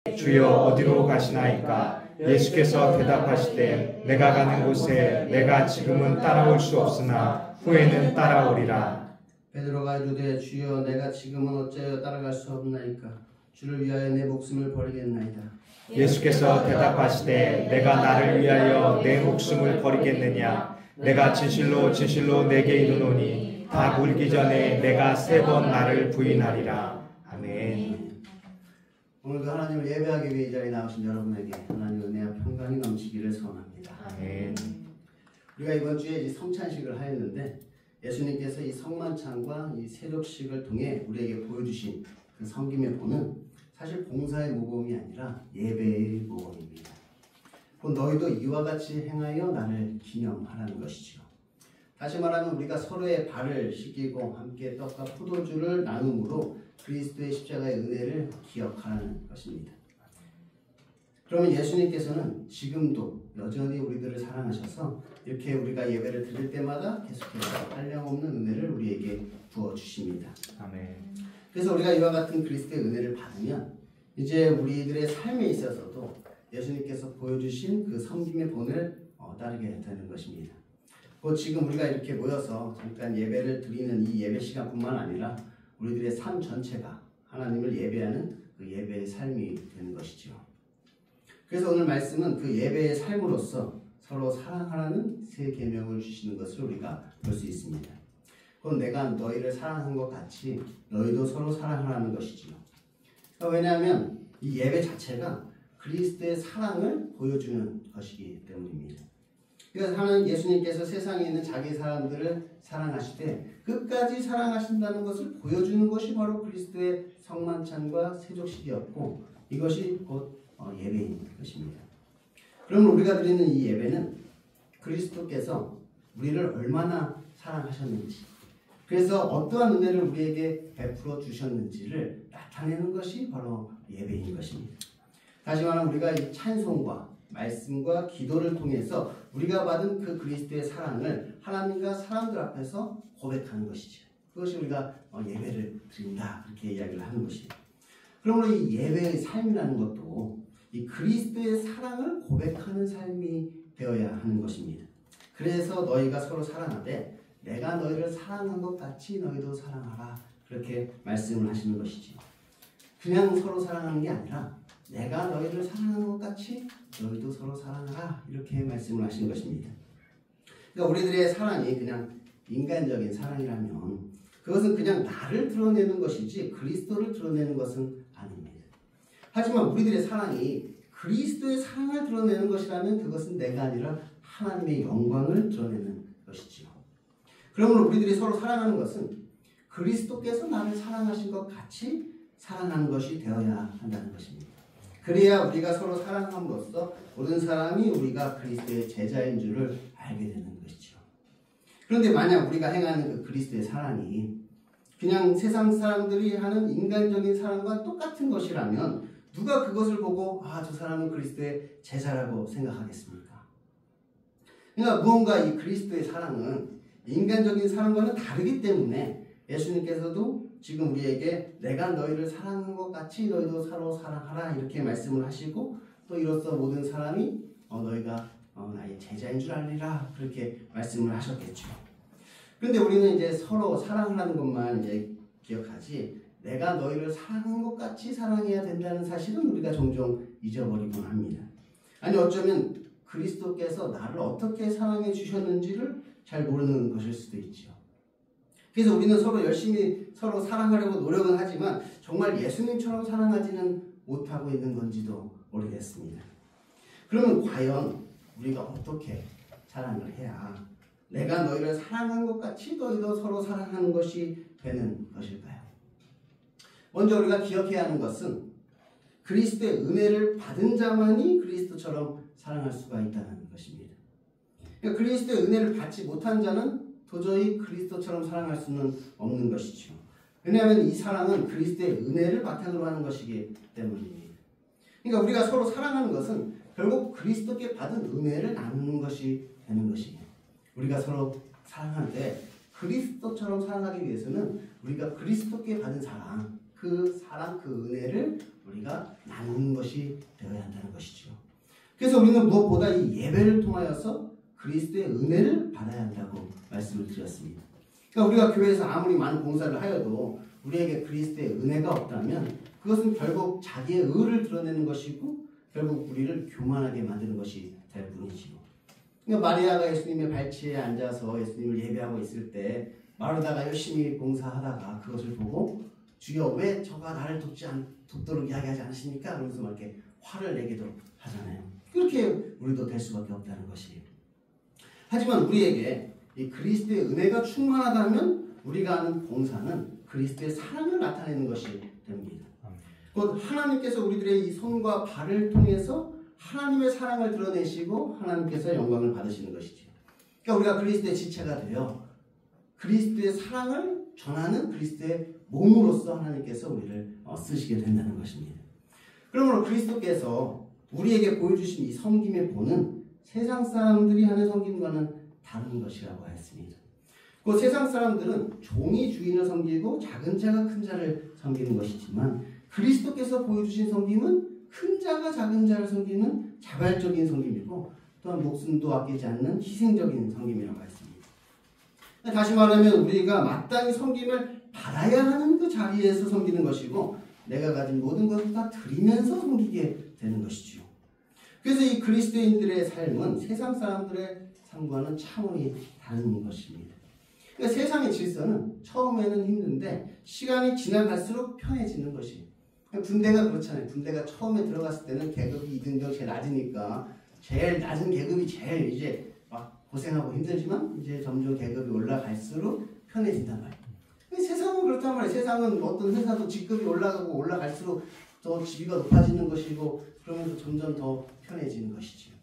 주여 어디로 가시나이까? 예수께서 대답하시되 내가 가는 곳에 내가 지금은 따라올 수 없으나 후에는 따라오리라. 베드로가 이르되 주여 내가 지금은 어찌하여 따라갈 수 없나이까? 주를 위하여 내 목숨을 버리겠나이다. 예수께서 대답하시되 내가 나를 위하여 내 목숨을 버리겠느냐? 내가 진실로 진실로 내게 이르노니 다 물기 전에 내가 3번 나를 부인하리라. 아멘. 오늘도 하나님을 예배하기 위해 이 자리에 나오신 여러분에게 하나님의 은혜와 평강이 넘치기를 소원합니다. 아멘. 우리가 이번 주에 성찬식을 하였는데 예수님께서 이 성만찬과 이 세족식을 통해 우리에게 보여주신 그 섬김의 본은 사실 봉사의 모범이 아니라 예배의 모범입니다. 곧 너희도 이와 같이 행하여 나를 기념하라는 것이죠. 다시 말하면 우리가 서로의 발을 씻기고 함께 떡과 포도주를 나눔으로 그리스도의 십자가의 은혜를 기억하라는 것입니다. 그러면 예수님께서는 지금도 여전히 우리들을 사랑하셔서 이렇게 우리가 예배를 드릴 때마다 계속해서 한량없는 은혜를 우리에게 부어주십니다. 아멘. 그래서 우리가 이와 같은 그리스도의 은혜를 받으면 이제 우리들의 삶에 있어서도 예수님께서 보여주신 그 섬김의 본을 따르게 되는 것입니다. 곧 지금 우리가 이렇게 모여서 잠깐 예배를 드리는 이 예배 시간뿐만 아니라 우리들의 삶 전체가 하나님을 예배하는 그 예배의 삶이 되는 것이죠. 그래서 오늘 말씀은 그 예배의 삶으로서 서로 사랑하라는 세 계명을 주시는 것을 우리가 볼 수 있습니다. 그건 내가 너희를 사랑한 것 같이 너희도 서로 사랑하라는 것이지요. 왜냐하면 이 예배 자체가 그리스도의 사랑을 보여주는 것이기 때문입니다. 그래서 하나님 예수님께서 세상에 있는 자기 사람들을 사랑하시되 끝까지 사랑하신다는 것을 보여주는 것이 바로 그리스도의 성만찬과 세족식이었고 이것이 곧 예배인 것입니다. 그러면 우리가 드리는 이 예배는 그리스도께서 우리를 얼마나 사랑하셨는지 그래서 어떠한 은혜를 우리에게 베풀어 주셨는지를 나타내는 것이 바로 예배인 것입니다. 다시 말하면 우리가 이 찬송과 말씀과 기도를 통해서 우리가 받은 그 그리스도의 사랑을 하나님과 사람들 앞에서 고백하는 것이죠. 그것이 우리가 예배를 드린다 그렇게 이야기를 하는 것입니다. 그러므로 이 예배의 삶이라는 것도 이 그리스도의 사랑을 고백하는 삶이 되어야 하는 것입니다. 그래서 너희가 서로 사랑하되 내가 너희를 사랑한 것 같이 너희도 사랑하라 그렇게 말씀을 하시는 것이죠. 그냥 서로 사랑하는 게 아니라 내가 너희를 사랑하는 것 같이 너희도 서로 사랑하라 이렇게 말씀을 하신 것입니다. 그러니까 우리들의 사랑이 그냥 인간적인 사랑이라면 그것은 그냥 나를 드러내는 것이지 그리스도를 드러내는 것은 아닙니다. 하지만 우리들의 사랑이 그리스도의 사랑을 드러내는 것이라면 그것은 내가 아니라 하나님의 영광을 드러내는 것이지요. 그러므로 우리들이 서로 사랑하는 것은 그리스도께서 나를 사랑하신 것 같이 사랑하는 것이 되어야 한다는 것입니다. 그래야 우리가 서로 사랑함으로써 모든 사람이 우리가 그리스도의 제자인 줄을 알게 되는 것이죠. 그런데 만약 우리가 행하는 그 그리스도의 사랑이 그냥 세상 사람들이 하는 인간적인 사랑과 똑같은 것이라면 누가 그것을 보고 저 사람은 그리스도의 제자라고 생각하겠습니까? 그러니까 무언가 이 그리스도의 사랑은 인간적인 사랑과는 다르기 때문에 예수님께서도 지금 우리에게 내가 너희를 사랑한 것 같이 너희도 서로 사랑하라 이렇게 말씀을 하시고 또 이로써 모든 사람이 너희가 나의 제자인 줄 알리라 그렇게 말씀을 하셨겠죠. 그런데 우리는 이제 서로 사랑하는 것만 이제 기억하지 내가 너희를 사랑한 것 같이 사랑해야 된다는 사실은 우리가 종종 잊어버리곤 합니다. 아니 어쩌면 그리스도께서 나를 어떻게 사랑해 주셨는지를 잘 모르는 것일 수도 있죠. 그래서 우리는 서로 열심히 서로 사랑하려고 노력은 하지만 정말 예수님처럼 사랑하지는 못하고 있는 건지도 모르겠습니다. 그러면 과연 우리가 어떻게 사랑을 해야 내가 너희를 사랑한 것 같이 너희도 서로 사랑하는 것이 되는 것일까요? 먼저 우리가 기억해야 하는 것은 그리스도의 은혜를 받은 자만이 그리스도처럼 사랑할 수가 있다는 것입니다. 그러니까 그리스도의 은혜를 받지 못한 자는 도저히 그리스도처럼 사랑할 수는 없는 것이죠. 왜냐하면 이 사랑은 그리스도의 은혜를 바탕으로 하는 것이기 때문입니다. 그러니까 우리가 서로 사랑하는 것은 결국 그리스도께 받은 은혜를 나누는 것이 되는 것이에요. 우리가 서로 사랑할 때 그리스도처럼 사랑하기 위해서는 우리가 그리스도께 받은 사랑, 그 사랑, 그 은혜를 우리가 나누는 것이 되어야 한다는 것이죠. 그래서 우리는 무엇보다 이 예배를 통하여서 그리스도의 은혜를 받아야 한다고 말씀을 드렸습니다. 그러니까 우리가 교회에서 아무리 많은 봉사를 하여도 우리에게 그리스도의 은혜가 없다면 그것은 결국 자기의 의를 드러내는 것이고 결국 우리를 교만하게 만드는 것이 될 뿐이지요. 그러니까 마리아가 예수님의 발치에 앉아서 예수님을 예배하고 있을 때 마르다가 열심히 봉사하다가 그것을 보고 주여 왜 저가 나를 돕도록 이야기하지 않으십니까? 그러면서 막 이렇게 화를 내기도 하잖아요. 그렇게 우리도 될 수밖에 없다는 것이에요. 하지만 우리에게 이 그리스도의 은혜가 충만하다면 우리가 하는 봉사는 그리스도의 사랑을 나타내는 것이 됩니다. 곧 하나님께서 우리들의 이 손과 발을 통해서 하나님의 사랑을 드러내시고 하나님께서 영광을 받으시는 것이죠. 그러니까 우리가 그리스도의 지체가 되어 그리스도의 사랑을 전하는 그리스도의 몸으로서 하나님께서 우리를 쓰시게 된다는 것입니다. 그러므로 그리스도께서 우리에게 보여주신 이 섬김의 본은 세상 사람들이 하는 섬김과는 다른 것이라고 하였습니다. 그 세상 사람들은 종이 주인을 섬기고 작은 자가 큰 자를 섬기는 것이지만 그리스도께서 보여주신 섬김은 큰 자가 작은 자를 섬기는 자발적인 섬김이고 또한 목숨도 아끼지 않는 희생적인 섬김이라고 했습니다. 다시 말하면 우리가 마땅히 섬김을 받아야 하는 그 자리에서 섬기는 것이고 내가 가진 모든 것을 다 드리면서 섬기게 되는 것이지요. 그래서 이 그리스도인들의 삶은 세상 사람들의 삶과는 차원이 다른 것입니다. 그러니까 세상의 질서는 처음에는 힘든데 시간이 지나갈수록 편해지는 것이에요. 군대가 그렇잖아요. 군대가 처음에 들어갔을 때는 계급이 2등병 제일 낮으니까 제일 낮은 계급이 제일 이제 막 고생하고 힘들지만 이제 점점 계급이 올라갈수록 편해진단 말이에요. 세상은 그렇단 말이에요. 세상은 어떤 회사도 직급이 올라가고 올라갈수록 더 지위가 높아지는 것이고 그러면서 점점 더 편해지는 것이지요.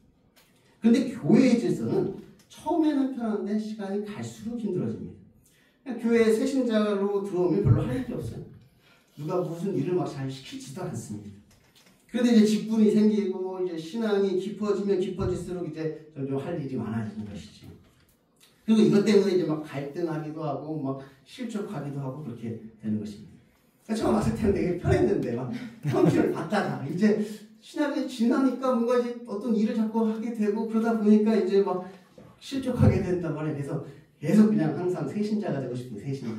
그런데 교회의 질서는 처음에는 편한데 시간이 갈수록 힘들어집니다. 교회에 새 신자로 들어오면 별로 할 일이 없어요. 누가 무슨 일을 막 잘 시키지도 않습니다. 그런데 이제 직분이 생기고 이제 신앙이 깊어지면 깊어질수록 이제 점점 할 일이 많아지는 것이죠. 그리고 이것 때문에 이제 막 갈등하기도 하고 막 실족하기도 하고 그렇게 되는 것입니다. 처음 왔을 때는 되게 편했는데 막 평기를 받다가 이제 신학이 지나니까 뭔가 이제 어떤 일을 자꾸 하게 되고 그러다 보니까 이제 막 실족하게 된단 말이에요. 그래서 계속 그냥 항상 새신자가 되고 싶은 새신자.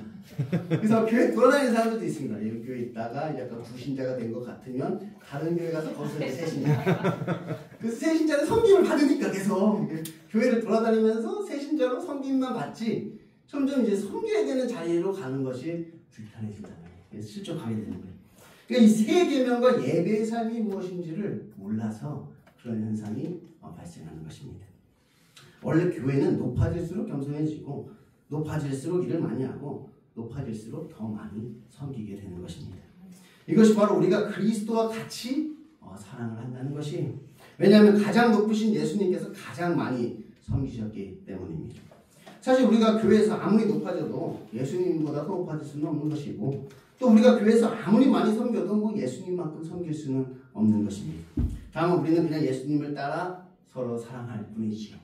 그래서 교회 돌아다니는 사람들도 있습니다. 이 교회에 있다가 약간 부신자가 된 것 같으면 다른 교회 가서 거기서 새신자. 그 새신자는 섬김을 받으니까 계속 교회를 돌아다니면서 새신자로 섬김만 받지 점점 이제 섬겨야 되는 자리로 가는 것이 불편해진다는 거예요. 그래서 실족하게 되는 거예요. 그러니까 이 세 계명과 예배의 삶이 무엇인지를 몰라서 그런 현상이 발생하는 것입니다. 원래 교회는 높아질수록 겸손해지고 높아질수록 일을 많이 하고 높아질수록 더 많이 섬기게 되는 것입니다. 이것이 바로 우리가 그리스도와 같이 사랑을 한다는 것이 왜냐하면 가장 높으신 예수님께서 가장 많이 섬기셨기 때문입니다. 사실 우리가 교회에서 아무리 높아져도 예수님보다 더 높아질 수는 없는 것이고 또 우리가 교회에서 아무리 많이 섬겨도 뭐 예수님만큼 섬길 수는 없는 것입니다. 다만 우리는 그냥 예수님을 따라 서로 사랑할 뿐이지요.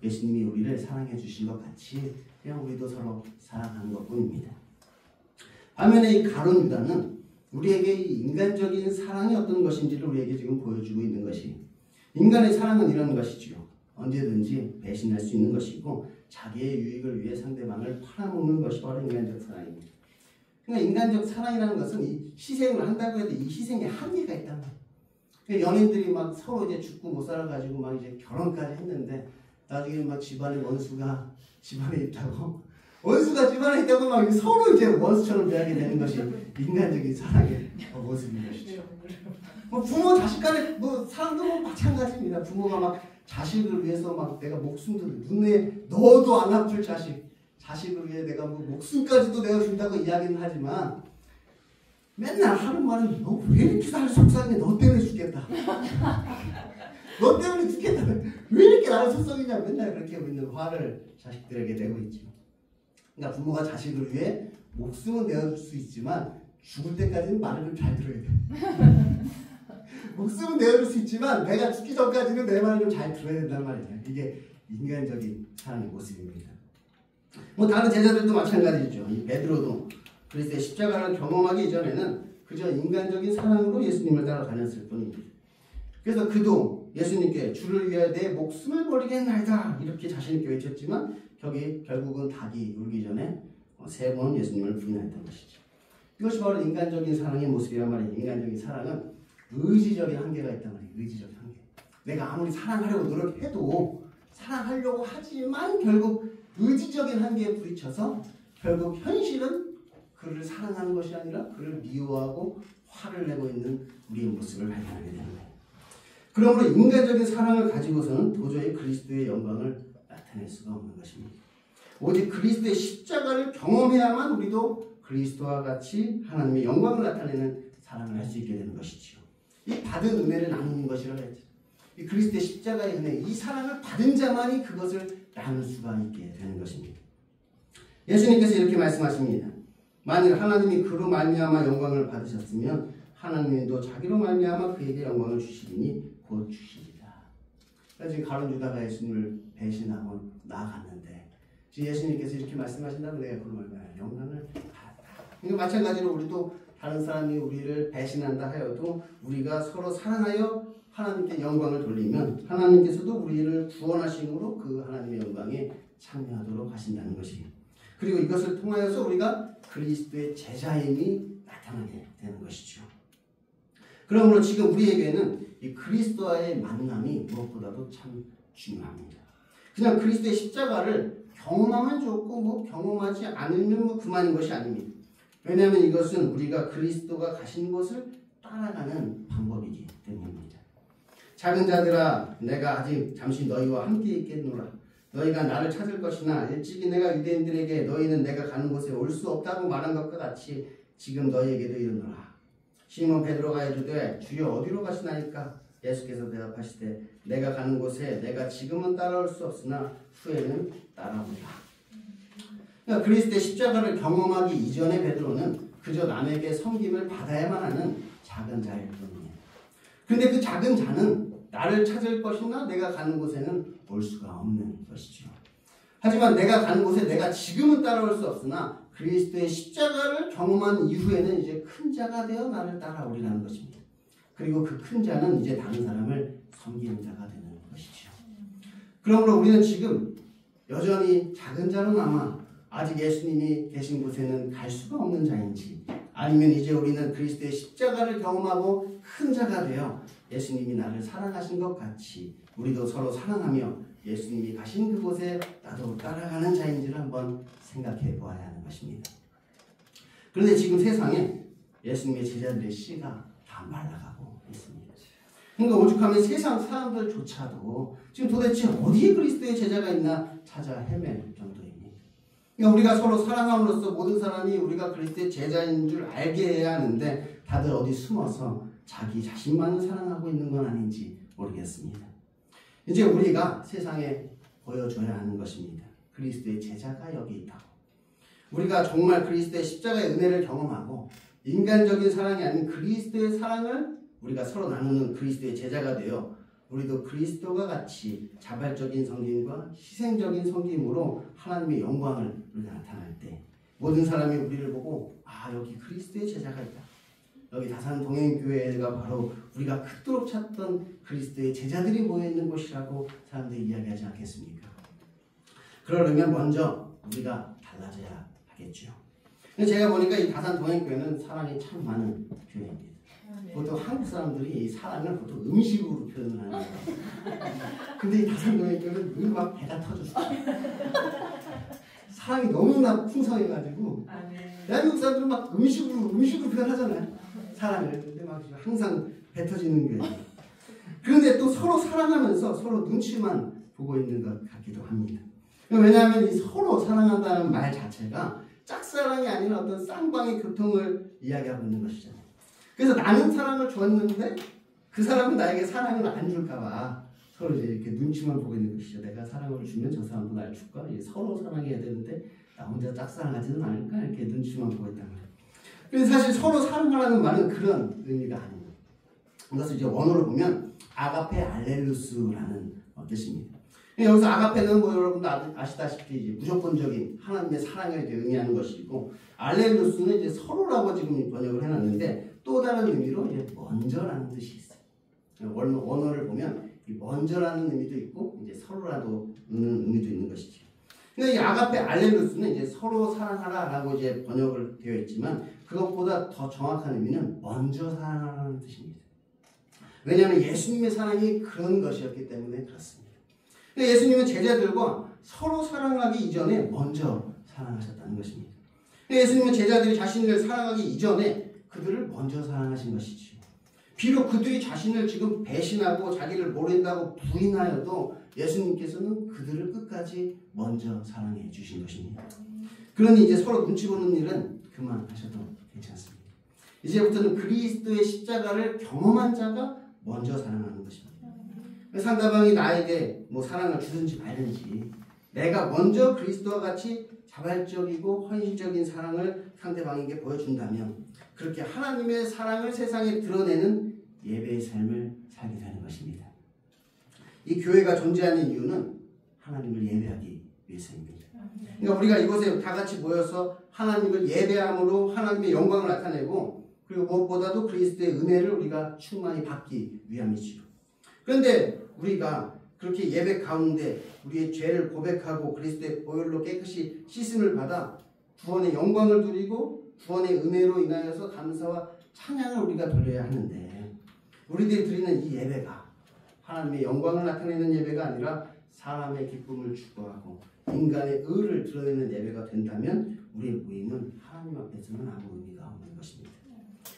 예수님이 우리를 사랑해 주신 것 같이 그냥 우리도 서로 사랑하는 것뿐입니다. 반면에 이 가룟 유다는 우리에게 이 인간적인 사랑이 어떤 것인지를 우리에게 지금 보여주고 있는 것이 인간의 사랑은 이런 것이지요. 언제든지 배신할 수 있는 것이고 자기의 유익을 위해 상대방을 팔아먹는 것이 바로 인간적 사랑입니다. 그러니까 인간적 사랑이라는 것은 이 희생을 한다고 해도 이 희생에 한계가 있단 말이에요. 그러니까 연인들이 막 서로 이제 죽고 못 살아가지고 막 이제 결혼까지 했는데 나중에 막 집안에 원수가 집안에 있다고 원수가 집안에 있다고 막 서로 이제 원수처럼 대하게 되는 것이 인간적인 사랑의 모습인 것이죠. 뭐 부모 자식 간에 뭐 사랑도 뭐 마찬가지입니다. 부모가 막 자식을 위해서 막 내가 목숨도 눈에 넣어도 안 아플 자식을 위해 내가 뭐 목숨까지도 내가 준다고 이야기는 하지만 맨날 하는 말은 너 왜 이렇게 나를 속상해? 너 때문에 죽겠다. 너 때문에 죽겠다. 왜 이렇게 나를 속상이냐? 맨날 그렇게 우리는 화를 자식들에게 내고 있죠. 그러니까 부모가 자식을 위해 목숨은 내어줄 수 있지만 죽을 때까지는 말을 좀 잘 들어야 돼. 목숨은 내어줄 수 있지만 내가 죽기 전까지는 내 말을 좀 잘 들어야 된다는 말이에요. 이게 인간적인 사랑의 모습입니다. 뭐 다른 제자들도 마찬가지죠. 이 베드로도 그리스도의 십자가를 경험하기 이전에는 그저 인간적인 사랑으로 예수님을 따라다녔을 뿐입니다. 그래서 그도 예수님께 주를 위하여 내 목숨을 버리겠나이다 이렇게 자신 있게 외쳤지만 결국은 닭이 울기 전에 3번 예수님을 부인했던 것이죠. 이것이 바로 인간적인 사랑의 모습이란 말이에요. 인간적인 사랑은 의지적인 한계가 있단 말이에요. 의지적인 한계. 내가 아무리 사랑하려고 노력해도 사랑하려고 하지만 결국 의지적인 한계에 부딪혀서 결국 현실은 그를 사랑하는 것이 아니라 그를 미워하고 화를 내고 있는 우리의 모습을 발견하게 되는 거예요. 그러므로 인간적인 사랑을 가지고서는 도저히 그리스도의 영광을 나타낼 수가 없는 것입니다. 오직 그리스도의 십자가를 경험해야만 우리도 그리스도와 같이 하나님의 영광을 나타내는 사랑을 할 수 있게 되는 것이지요. 이 받은 은혜를 나누는 것이라고 했죠. 이 그리스도의 십자가의 은혜, 이 사랑을 받은 자만이 그것을 나눌 수가 있게 되는 것입니다. 예수님께서 이렇게 말씀하십니다. 만일 하나님이 그로 말미암아 영광을 받으셨으면 하나님도 자기로 말미암아 그에게 영광을 주시리니 곧 주시리라. 그러니까 지금 가룟 유다가 예수님을 배신하고 나아갔는데 지금 예수님께서 이렇게 말씀하신다면 내가 그로 말미암아 영광을 받았다. 그러니까 마찬가지로 우리도 다른 사람이 우리를 배신한다 하여도 우리가 서로 사랑하여 하나님께 영광을 돌리면 하나님께서도 우리를 구원하심으로 그 하나님의 영광에 참여하도록 하신다는 것이에요. 그리고 이것을 통하여서 우리가 그리스도의 제자임이 나타나게 되는 것이죠. 그러므로 지금 우리에게는 이 그리스도와의 만남이 무엇보다도 참 중요합니다. 그냥 그리스도의 십자가를 경험하면 좋고 경험하지 않으면 그만인 것이 아닙니다. 왜냐하면 이것은 우리가 그리스도가 가신 곳을 따라가는 방법이기 때문입니다. 작은 자들아 내가 아직 잠시 너희와 함께 있겠노라. 너희가 나를 찾을 것이나 일찍이 내가 유대인들에게 너희는 내가 가는 곳에 올 수 없다고 말한 것과 같이 지금 너희에게도 이르노라. 시몬 베드로가 이르되 주여 어디로 가시나이까? 예수께서 대답하시되 내가 가는 곳에 내가 지금은 따라올 수 없으나 후에는 따라오리라. 그러니까 그리스도의 십자가를 경험하기 이전에 베드로는 그저 남에게 섬김을 받아야만 하는 작은 자일 뿐이에요. 그런데 그 작은 자는 나를 찾을 것이나 내가 가는 곳에는 올 수가 없는 것이죠. 하지만 내가 가는 곳에 내가 지금은 따라올 수 없으나 그리스도의 십자가를 경험한 이후에는 이제 큰 자가 되어 나를 따라오리라는 것입니다. 그리고 그 큰 자는 이제 다른 사람을 섬기는 자가 되는 것이죠. 그러므로 우리는 지금 여전히 작은 자로 남아 아직 예수님이 계신 곳에는 갈 수가 없는 자인지 아니면 이제 우리는 그리스도의 십자가를 경험하고 큰 자가 되어 예수님이 나를 사랑하신 것 같이 우리도 서로 사랑하며 예수님이 가신 그곳에 나도 따라가는 자인지를 한번 생각해 보아야 하는 것입니다. 그런데 지금 세상에 예수님의 제자들의 씨가 다 말라가고 있습니다. 그러니까 오죽하면 세상 사람들조차도 지금 도대체 어디에 그리스도의 제자가 있나 찾아 헤맬 정도입니다. 그러니까 우리가 서로 사랑함으로써 모든 사람이 우리가 그리스도의 제자인 줄 알게 해야 하는데 다들 어디 숨어서 자기 자신만을 사랑하고 있는 건 아닌지 모르겠습니다. 이제 우리가 세상에 보여줘야 하는 것입니다. 그리스도의 제자가 여기 있다고. 우리가 정말 그리스도의 십자가의 은혜를 경험하고 인간적인 사랑이 아닌 그리스도의 사랑을 우리가 서로 나누는 그리스도의 제자가 되어 우리도 그리스도가 같이 자발적인 섬김과 희생적인 섬김으로 하나님의 영광을 우리가 나타날 때 모든 사람이 우리를 보고 아 여기 그리스도의 제자가 있다. 여기 다산 동행교회가 바로 우리가 그토록 찾던 그리스도의 제자들이 모여있는 곳이라고 사람들이 이야기하지 않겠습니까? 그러려면 먼저 우리가 달라져야 하겠죠. 제가 보니까 이 다산 동행교회는 사랑이 참 많은 교회입니다. 보통 한국 사람들이 이 사랑을 보통 음식으로 표현을 하는 거예요. 근데 이 다산 동행교회는 늘 막 배가 터졌어요. 사랑이 너무나 풍성해가지고 대한민국 사람들은 막 음식으로 표현하잖아요. 사랑을. 근데 막 항상 배 터지는 교회예요. 그런데 또 서로 사랑하면서 서로 눈치만 보고 있는 것 같기도 합니다. 왜냐하면 이 서로 사랑한다는 말 자체가 짝사랑이 아니라 어떤 쌍방의 교통을 이야기하고 있는 것이잖아요. 그래서 나는 사랑을 줬는데 그 사람은 나에게 사랑을 안 줄까봐 서로 이제 이렇게 눈치만 보고 있는 것이죠. 내가 사랑을 주면 저 사람도 날 줄까? 서로 사랑해야 되는데 나 혼자 짝사랑하지는 않을까? 이렇게 눈치만 보고 있단 말이에요. 그래서 사실 서로 사랑하라는 말은 그런 의미가 아닙니다. 이것을 이제 원어로 보면 아가페 알렐루스라는 뜻입니다. 여기서 아가페는 뭐 여러분도 아시다시피 이제 무조건적인 하나님의 사랑을 이제 의미하는 것이고 알렐루스는 이제 서로라고 지금 번역을 해놨는데 또 다른 의미로 이제 먼저라는 뜻이 있어요. 원어를 보면 이 먼저라는 의미도 있고 이제 서로라도 의미도 있는 것이죠. 그러니까 이 아가페 알렐루스는 이제 서로 사랑하라라고 이제 번역을 되어 있지만 그것보다 더 정확한 의미는 먼저 사랑하라는 뜻입니다. 왜냐하면 예수님의 사랑이 그런 것이었기 때문에 그렇습니다. 예수님은 제자들과 서로 사랑하기 이전에 먼저 사랑하셨다는 것입니다. 예수님은 제자들이 자신을 사랑하기 이전에 그들을 먼저 사랑하신 것이지요. 비록 그들이 자신을 지금 배신하고 자기를 모른다고 부인하여도 예수님께서는 그들을 끝까지 먼저 사랑해 주신 것입니다. 그러니 이제 서로 눈치 보는 일은 그만하셔도 괜찮습니다. 이제부터는 그리스도의 십자가를 경험한 자가 먼저 사랑하는 것입니다. 상대방이 나에게 뭐 사랑을 주든지 말든지 내가 먼저 그리스도와 같이 자발적이고 헌신적인 사랑을 상대방에게 보여준다면 그렇게 하나님의 사랑을 세상에 드러내는 예배의 삶을 살게 되는 것입니다. 이 교회가 존재하는 이유는 하나님을 예배하기 위해서입니다. 그러니까 우리가 이곳에 다 같이 모여서 하나님을 예배함으로 하나님의 영광을 나타내고 그리고 무엇보다도 그리스도의 은혜를 우리가 충만히 받기 위함이지요. 그런데 우리가 그렇게 예배 가운데 우리의 죄를 고백하고 그리스도의 보혈로 깨끗이 씻음을 받아 구원의 영광을 누리고 구원의 은혜로 인하여서 감사와 찬양을 우리가 돌려야 하는데 우리들이 드리는 이 예배가 하나님의 영광을 나타내는 예배가 아니라 사람의 기쁨을 추구하고 인간의 의를 드러내는 예배가 된다면 우리의 모임은 하나님 앞에서는 아무 의미가 없는 것입니다.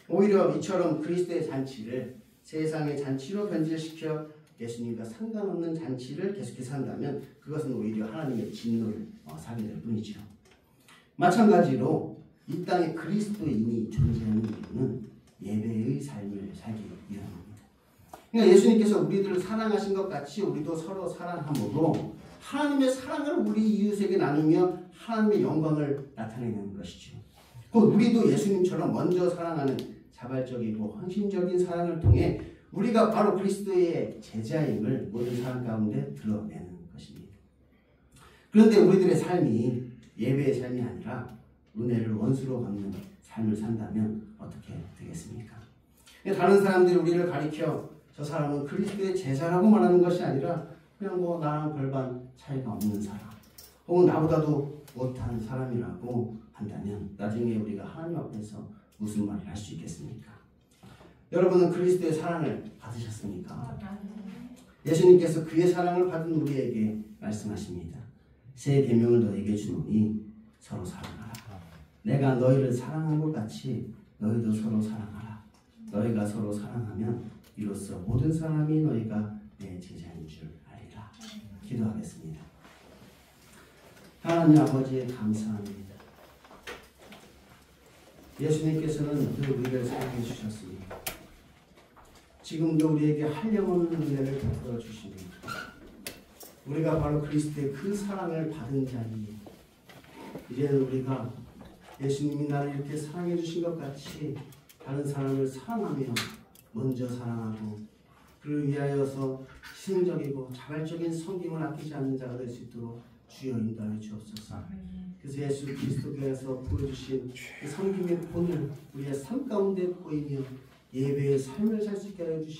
오히려 이처럼 그리스도의 잔치를 세상의 잔치로 변질시켜 예수님과 상관없는 잔치를 계속해서 한다면 그것은 오히려 하나님의 진노를 사게 될 뿐이죠. 마찬가지로 이 땅에 그리스도인이 존재하는 이유는 예배의 삶을 살기 위함입니다. 그러니까 예수님께서 우리들을 사랑하신 것 같이 우리도 서로 사랑함으로 하나님의 사랑을 우리 이웃에게 나누며 하나님의 영광을 나타내는 것이죠. 곧 우리도 예수님처럼 먼저 사랑하는 자발적이고 헌신적인 사랑을 통해 우리가 바로 그리스도의 제자임을 모든 사람 가운데 드러내는 것입니다. 그런데 우리들의 삶이 예배의 삶이 아니라 은혜를 원수로 갚는 삶을 산다면 어떻게 되겠습니까? 다른 사람들이 우리를 가리켜 저 사람은 그리스도의 제자라고 말하는 것이 아니라 그냥 뭐 나랑 별반 차이가 없는 사람 혹은 나보다도 못한 사람이라고 한다면 나중에 우리가 하나님 앞에서 무슨 말을 할 수 있겠습니까? 여러분은 그리스도의 사랑을 받으셨습니까? 예수님께서 그의 사랑을 받은 우리에게 말씀하십니다. 새 계명을 너에게 주노니 서로 사랑하라. 내가 너희를 사랑한 것 같이 너희도 서로 사랑하라. 너희가 서로 사랑하면 이로써 모든 사람이 너희가 내 제자인 줄 알리라. 기도하겠습니다. 하나님 아버지 감사합니다. 예수님께서는 늘 우리를 사랑해 주셨습니다. 지금도 우리에게 한량없는 은혜를 베풀어 주십니다. 우리가 바로 그리스도의 그 사랑을 받은 자니 이제는 우리가 예수님이 나를 이렇게 사랑해 주신 것 같이 다른 사람을 사랑하며 먼저 사랑하고 그를 위하여서 희생적이고 자발적인 섬김을 아끼지 않는 자가 될 수 있도록 주여 인도하여 주옵소서. 그래서 예수 그리스도께서 보여주신 그 섬김의 본을 우리의 삶 가운데 보이며 예배의 삶을 살 수 있게 하여 주시옵소서.